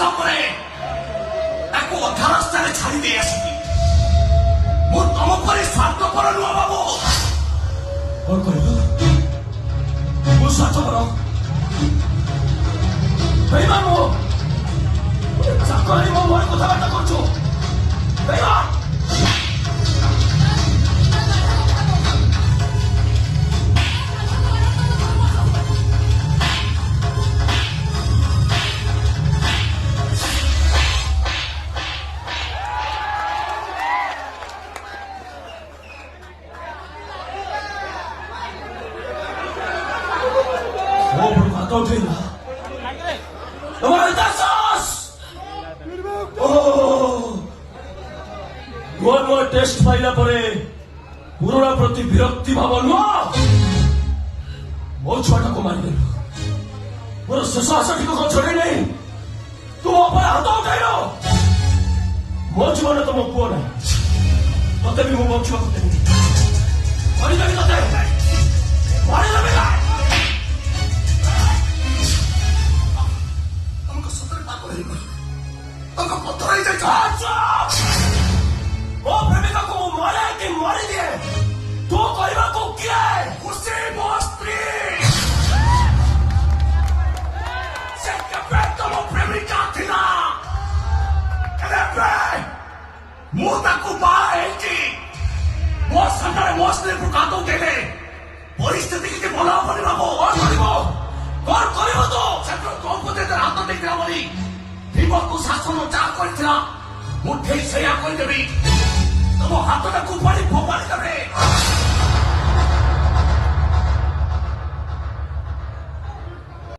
ସାରିଲା ପରେ ତାକୁ ଅଧା ରାସ୍ତାରେ ଛାଡ଼ି ଦେଇ ଆସିବି। ମୁଁ ତମ ପରି ସ୍ୱାର୍ଥପର ନୁହଁ ବାବୁ। କଣ କରିବ? ମୁଁ ସ୍ୱାର୍ଥପର ବେଇମାନ ମୁଁ ଚାକରି ମୋ ମୁହଁରେ କଥାବାର୍ତ୍ତା କରୁଛୁ ବେଇମାନ। Doutrina. ନୂଆ ନୂଆ ଟେଷ୍ଟ ପାଇଲା ପରେ ପୁରୁଣା ପ୍ରତି ବିରକ୍ତି ଭାବ ନୁହଁ। ମୋ ଛୁଆଟାକୁ ମାରିଦେଲୁ। ମୋର ଶେଷ ଆଶା ଟିକକ ଛଡ଼େଇ ନେଇ ତୁ ମୋ ଉପରେ ହାତ ଉଠାଇଲ। ମୋ ଜୀବନ ତ ମୋ ପୁଅ ନାହିଁ। ତତେ ବି ମୁଁ ବଞ୍ଚିବାକୁ ଦେବି। କରିଦେବି ତତେ ମାରିଦେବି ନା। ମୋ ପ୍ରେମିକାକୁ ମୁଁ ମରେ କି ମରିଦିଏ ତୁ କରିବାକୁ କିଏ? ଖୁସି ମୋ ସ୍ତ୍ରୀ। ସେ କେବେ ତମ ପ୍ରେମିକା ଥିଲା। ଏବେ ମୁଁ ତାକୁ ବାହା ହେଇଛି। ମୋ ସାଙ୍ଗରେ ମୋ ସ୍ତ୍ରୀକୁ କାନ୍ଦୁ ଦେଲେ ପରିସ୍ଥିତି କିଛି ଭଲ ହବନି ବାବୁ। କଣ କରିବ ତୁ? ସେଠୁ ଦ୍ରୌପଦୀରେ ହାତ ଦେଇଥିଲା ବୋଲି ଭୀମକୁ ଶାସନ ଯାହା କରିଥିଲା ମୁଁ ଠିକ ସେଇଆ କରିଦେବି। ତମ ହାତଟାକୁ ପାଣି ଫୋପାଡ଼ି ଦେବେ।